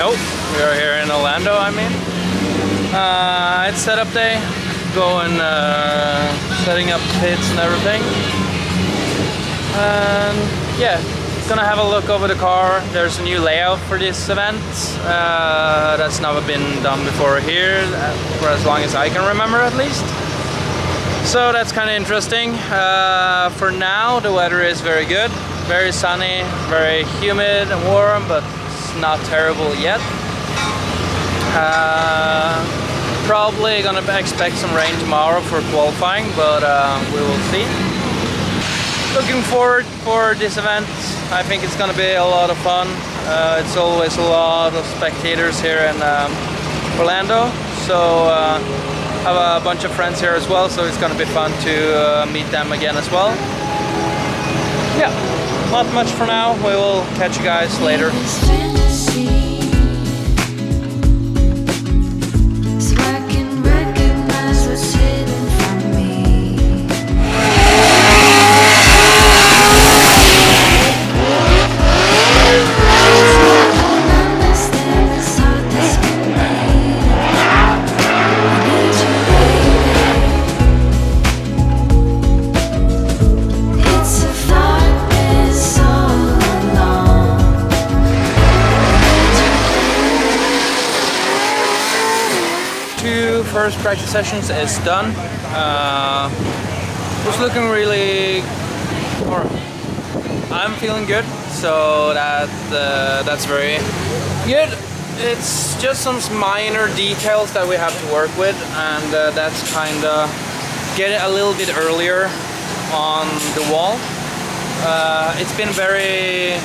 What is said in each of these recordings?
Nope, we are here in Orlando, I mean. It's setup day, going, setting up pits and everything. And yeah, gonna have a look over the car. There's a new layout for this event that's never been done before here, for as long as I can remember at least. So that's kind of interesting. For now, the weather is very good, very sunny, very humid and warm, but it's not terrible yet. Probably gonna expect some rain tomorrow for qualifying, but we will see. Looking forward for this event. I think it's gonna be a lot of fun. It's always a lot of spectators here in Orlando, so have a bunch of friends here as well, so it's gonna be fun to meet them again as well. Yeah, not much for now. We will catch you guys later. First practice sessions is done. Was looking really, or I'm feeling good, so that's very good. It's just some minor details that we have to work with, and that's kind of get it a little bit earlier on the wall. It's been very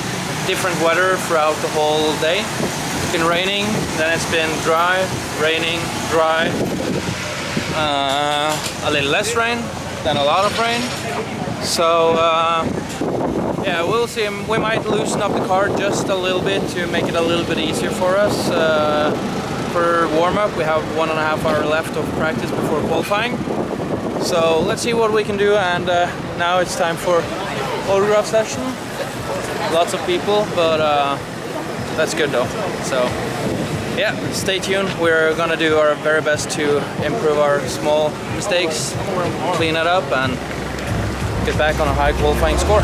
different weather throughout the whole day. It's been raining, then it's been dry, raining, dry. A little less rain, then a lot of rain. So yeah, we'll see. We might loosen up the car just a little bit to make it a little bit easier for us. For warm-up, we have 1.5 hours left of practice before qualifying. So let's see what we can do, and now it's time for autograph session. Lots of people, but that's good though. So yeah, stay tuned. We're gonna do our very best to improve our small mistakes, clean it up, and get back on a high qualifying score.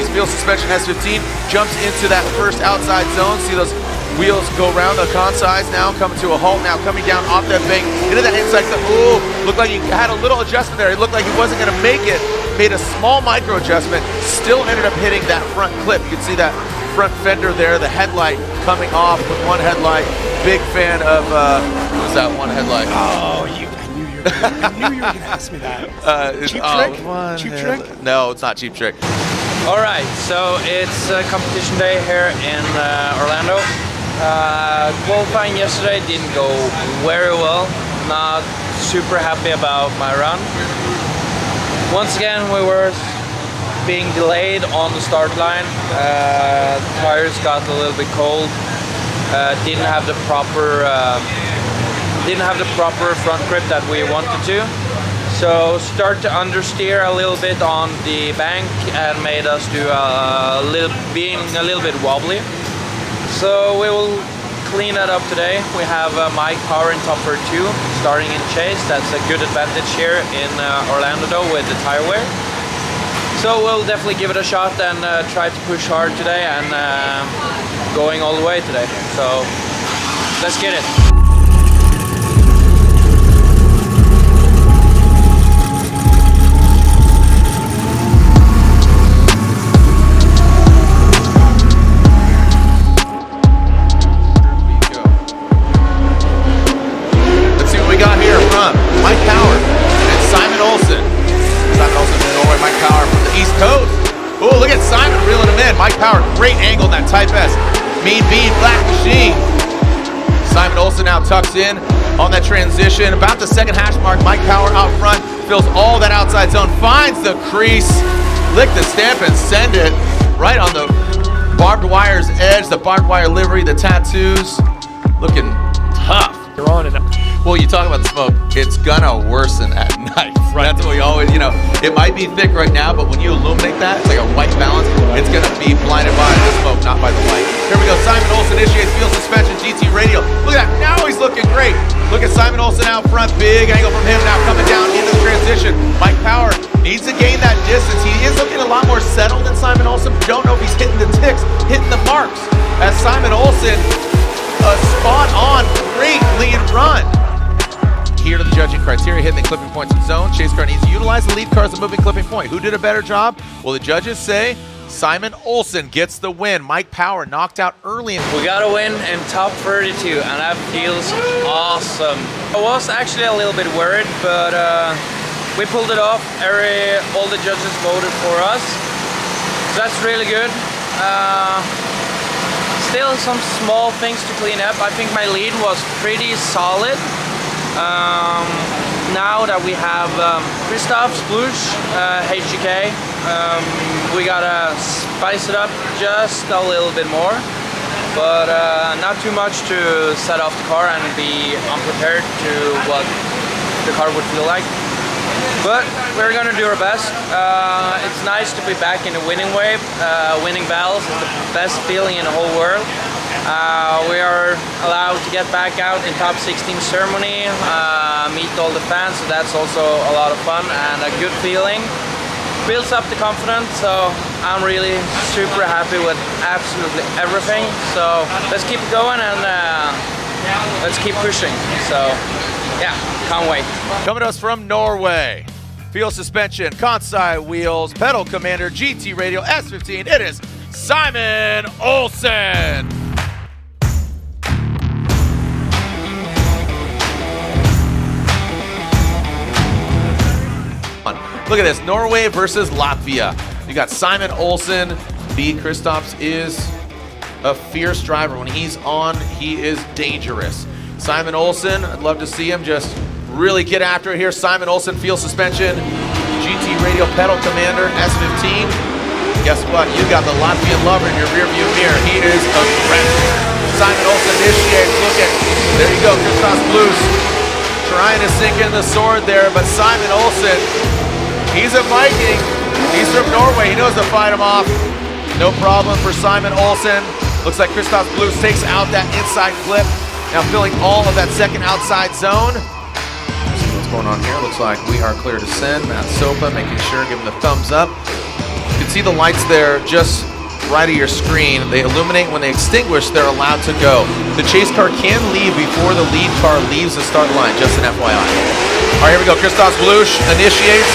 Wheel suspension S15 jumps into that first outside zone. See those wheels go around the consides now, coming to a halt now, coming down off that bank into that inside. Ooh, looked like he had a little adjustment there. It looked like he wasn't going to make it. Made a small micro adjustment. Still ended up hitting that front clip. You can see that front fender there, the headlight coming off with one headlight. Big fan of what was that one headlight? Oh, I knew you were gonna ask me that. Cheap Trick? Cheap Trick? No, it's not Cheap Trick. Alright, so it's competition day here in Orlando. Qualifying yesterday didn't go very well. Not super happy about my run. Once again, we were being delayed on the start line. Tires got a little bit cold. Didn't have the proper front grip that we wanted to. So start to understeer a little bit on the bank and made us do being a little bit wobbly. So we will clean that up today. We have Mike Power in top 2 starting in chase. That's a good advantage here in Orlando though with the tire wear. So we'll definitely give it a shot and try to push hard today and going all the way today. So let's get it. Mike Power, great angle in that Type S. Mean Bean, Black Machine. Simon Olsen now tucks in on that transition. About the second hash mark, Mike Power out front, fills all that outside zone, finds the crease. lick the stamp and send it right on the barbed wire's edge, the barbed wire livery, the tattoos, looking tough. You're on it. Well, you talk about the smoke, it's gonna worsen at night. Right. That's what we always, it might be thick right now, but when you illuminate that, it's like a white balance, it's gonna be blinded by the smoke, not by the light. Here we go, Simon Olsen initiates field suspension, GT radial. Look at that, now he's looking great. Look at Simon Olsen out front, big angle from him, now coming down into the transition. Mike Power needs to gain that distance. He is looking a lot more settled than Simon Olsen. Don't know if he's hitting the ticks, hitting the marks. As Simon Olsen, a spot on, great lead run. Here to the judging criteria, hitting the clipping points in zone. Chase car needs to utilize the lead car as a moving clipping point. Who did a better job? Well, the judges say Simon Olsen gets the win. Mike Power knocked out early. We got a win in top 32, and that feels awesome. I was actually a little bit worried, but we pulled it off. All the judges voted for us, so that's really good. Still some small things to clean up. I think my lead was pretty solid. Now that we have Christoph Splush, HGK, we gotta spice it up just a little bit more, but not too much to set off the car and be unprepared to what the car would feel like. But we're gonna do our best. It's nice to be back in the winning wave. Winning battles is the best feeling in the whole world. We are allowed to get back out in top 16 ceremony, meet all the fans, so that's also a lot of fun and a good feeling. Builds up the confidence, so I'm really super happy with absolutely everything. So let's keep it going and let's keep pushing. So yeah, can't wait. Coming to us from Norway, field suspension, Kansai wheels, pedal commander, GT radial, S15, it is Simon Olsen. Look at this, Norway versus Latvia. You got Simon Olsen. B. Kristaps is a fierce driver. When he's on, he is dangerous. Simon Olsen, I'd love to see him just really get after it here. Simon Olsen, field suspension, GT radial, pedal commander, S15. Guess what? You got the Latvian lover in your rearview mirror. He is aggressive. Simon Olsen initiates. Look at, there you go, Christoph Blues trying to sink in the sword there, but Simon Olsen, he's a Viking. He's from Norway. He knows to fight him off. No problem for Simon Olsen. Looks like Christoph Blues takes out that inside clip. Now filling all of that second outside zone. Let's see what's going on here. Looks like we are clear to send. Matt Sopa making sure, giving the thumbs up. You can see the lights there just right of your screen. They illuminate. When they extinguish, they're allowed to go. The chase car can leave before the lead car leaves the start line, just an FYI. All right, here we go. Christoph Blush initiates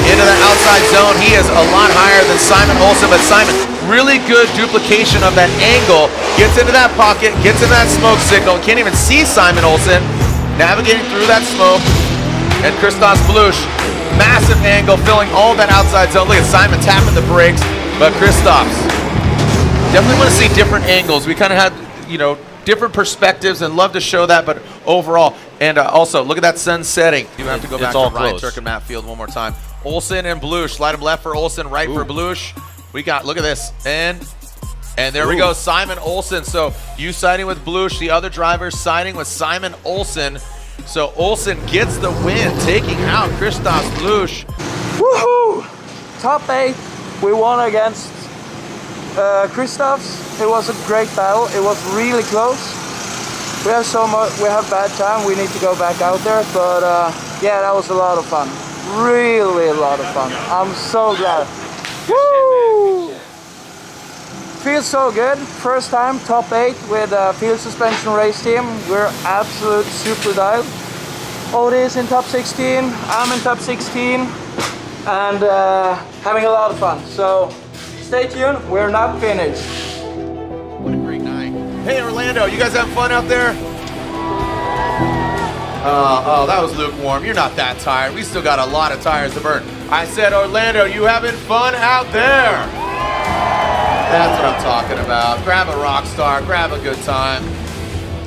into the outside zone. He is a lot higher than Simon Olsen, but Simon, really good duplication of that angle. Gets into that pocket, gets into that smoke signal. Can't even see Simon Olsen navigating through that smoke. And Christoph Blush, massive angle, filling all that outside zone. Look at Simon tapping the brakes, but Christoph's definitely want to see different angles. We kind of had, different perspectives and love to show that, but overall, and also look at that sun setting. You have to go back to Ryan Turk and Matt Field one more time. Olsen and Blush, slide him left for Olsen, right for Blush. We got, look at this, and there we go, Simon Olsen. So you siding with Blush, the other drivers siding with Simon Olsen. So Olsen gets the win, taking out Christoph Blush. Woohoo! Top 8, we won against Christoph's. It was a great battle. It was really close. We have bad time. We need to go back out there, but yeah, that was a lot of fun. Really a lot of fun. I'm so glad. Woo! Feels so good. First time top 8 with a field suspension race team. We're absolute super dialed. Otis in top 16. I'm in top 16, and having a lot of fun. So stay tuned. We're not finished. What a great night. Hey Orlando, you guys having fun out there? Oh, that was lukewarm. You're not that tired. We still got a lot of tires to burn. I said, Orlando, you having fun out there? That's what I'm talking about. Grab a Rockstar, grab a good time.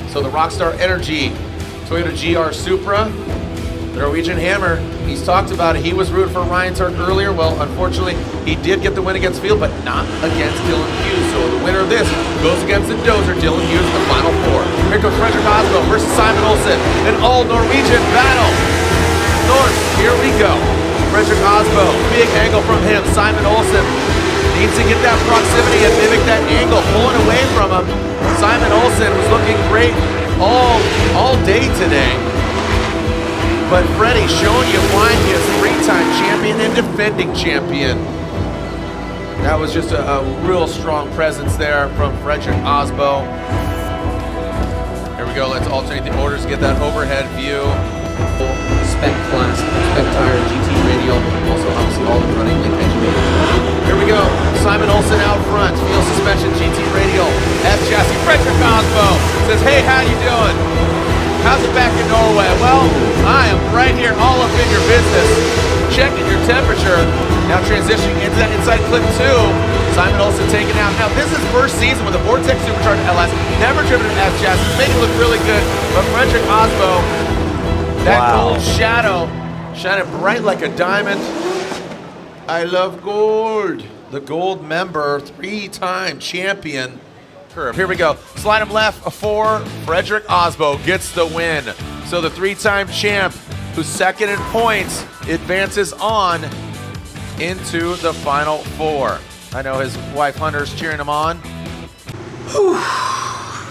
So the Rockstar Energy Toyota GR Supra, The Norwegian Hammer, he's talked about it. He was rooting for Ryan Turk earlier. Well, unfortunately, he did get the win against Field, but not against Dylan Hughes. So the winner of this goes against the Dozer, Dylan Hughes, in the final 4. Here comes Fredrik Osbo versus Simon Olsen. An all-Norwegian battle. North, here we go. Fredrik Osbo, big angle from him. Simon Olsen needs to get that proximity and mimic that angle, pulling away from him. Simon Olsen was looking great all day today. But Freddie showing you why he is 3-time champion and defending champion. That was just a real strong presence there from Fredrik Osbo. Here we go, let's alternate the orders, get that overhead view. Spec Class, Spec Tire, GT Radial, also obviously all the running link engineering. Here we go, Simon Olsen out front, Field Suspension, GT Radial, F-Chassis. Fredrik Osbo says, hey, how you doing? How's it back in Norway? Well, I am right here, all up in your business, checking your temperature. Now transitioning into that inside clip 2. Simon Olsen taken out. Now this is first season with a Vortex Supercharged LS. Never driven an F-Chassis. Making it look really good. But Fredrik Osbo, that gold shadow, shining bright like a diamond. I love gold. The gold member, 3-time champion. Here we go. Slide him left, a 4. Fredrik Osbo gets the win. So the 3-time champ, who's second in points, advances on into the final 4. I know his wife Hunter's cheering him on.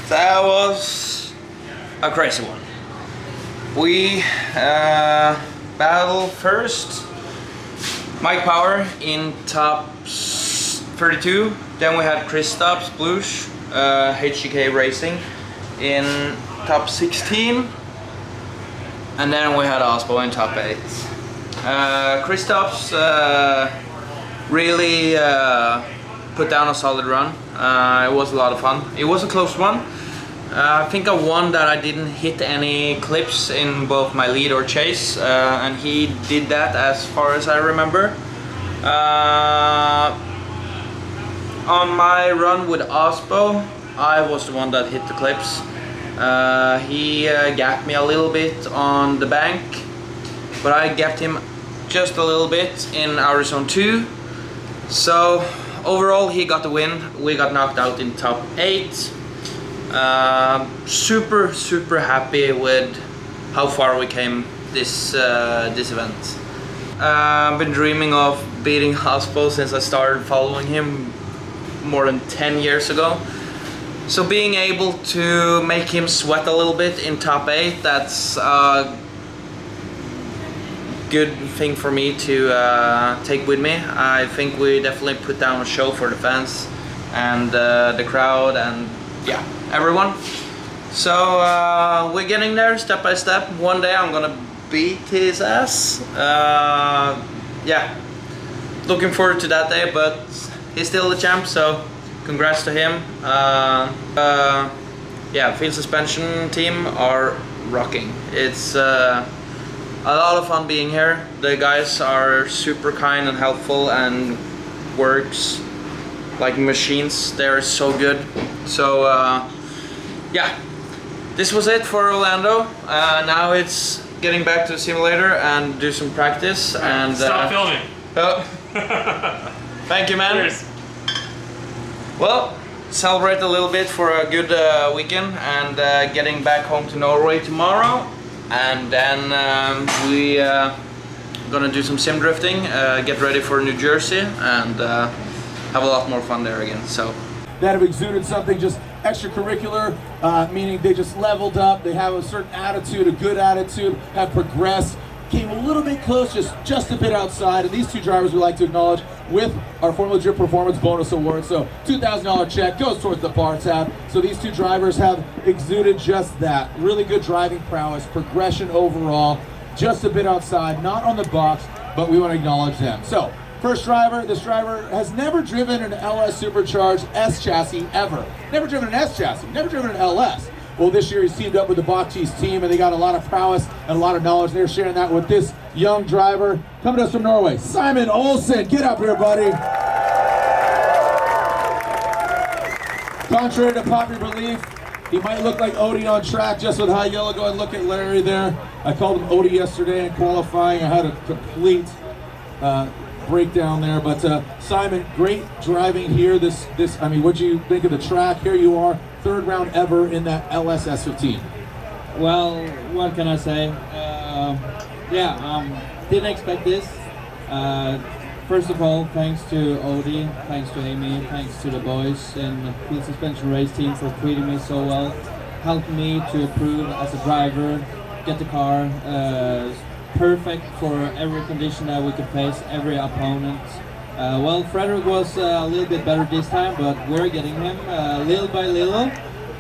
That was a crazy one. We battled first Mike Power in top 32. Then we had Kristaps Blush, HGK Racing, in top 16. And then we had Osbo in top 8. Kristaps really put down a solid run. It was a lot of fun. It was a close one. I think I won that I didn't hit any clips in both my lead or chase, and he did that as far as I remember. On my run with Osbo, I was the one that hit the clips. He gapped me a little bit on the bank, but I gapped him just a little bit in our zone 2. So overall he got the win. We got knocked out in top 8. Super happy with how far we came this event. I've been dreaming of beating Osbo since I started following him more than 10 years ago. So being able to make him sweat a little bit in top 8, that's a good thing for me to take with me. I think we definitely put down a show for the fans and the crowd and yeah, everyone. So we're getting there step by step. One day I'm gonna beat his ass. Yeah, looking forward to that day, but he's still the champ, so congrats to him. Yeah, Field Suspension team are rocking. It's a lot of fun being here. The guys are super kind and helpful and works like machines. They're so good. So yeah, this was it for Orlando. Now it's getting back to the simulator and do some practice. And stop filming. Oh. Thank you, man. Cheers. Well, celebrate a little bit for a good weekend and getting back home to Norway tomorrow. And then we gonna do some sim drifting, get ready for New Jersey, and have a lot more fun there again. So that have exuded something just extracurricular, meaning they just leveled up, they have a certain attitude, a good attitude, have progressed, came a little bit close, just a bit outside, and these two drivers we like to acknowledge with our Formula Drift Performance Bonus Award. So $2,000 check goes towards the bar tab. So these two drivers have exuded just that. Really good driving prowess, progression overall, just a bit outside, not on the box, but we want to acknowledge them. So first driver, this driver has never driven an LS Supercharged S chassis ever. Never driven an S chassis, never driven an LS. Well, this year he's teamed up with the Bachis team, and they got a lot of prowess and a lot of knowledge. They're sharing that with this young driver coming to us from Norway, Simon Olsen. Get up here, buddy. Contrary to popular belief, He might look like Odie on track just with high yellow. Go and look at Larry there. I called him Odie yesterday in qualifying. I had a complete breakdown there. But Simon, great driving here. I mean, what'd you think of the track? Here you are, third round ever in that LSS 15. Well, what can I say? Didn't expect this. First of all, thanks to Odie, thanks to Amy, thanks to the boys in Field Suspension Race Team for treating me so well. Helped me to improve as a driver, get the car perfect for every condition that we could face, every opponent. Well, Frederick was a little bit better this time, but we're getting him little by little.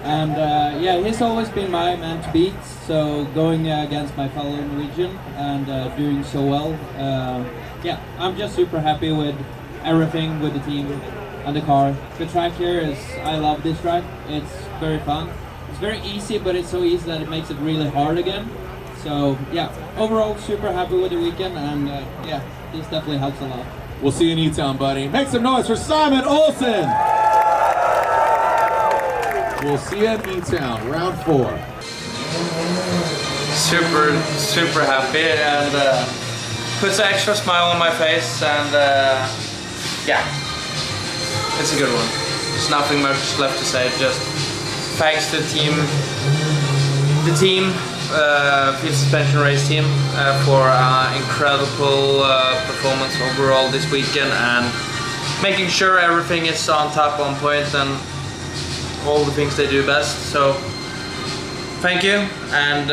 And yeah, he's always been my man to beat, so going against my fellow Norwegian and doing so well, yeah, I'm just super happy with everything with the team and the car. The track here is, I love this track, it's very fun. It's very easy, but it's so easy that it makes it really hard again. So yeah, overall super happy with the weekend, and yeah, this definitely helps a lot. We'll see you in E-Town, buddy. Make some noise for Simon Olsen! We'll see you in E-Town, round 4. Super happy, and puts an extra smile on my face, and yeah, it's a good one. There's nothing much left to say, just thanks to the team, Field Suspension Race Team, for incredible performance overall this weekend, and making sure everything is on top, on point, and all the things they do best. So thank you, and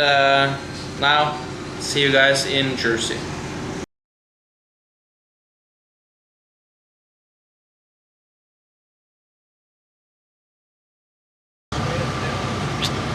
now see you guys in Jersey.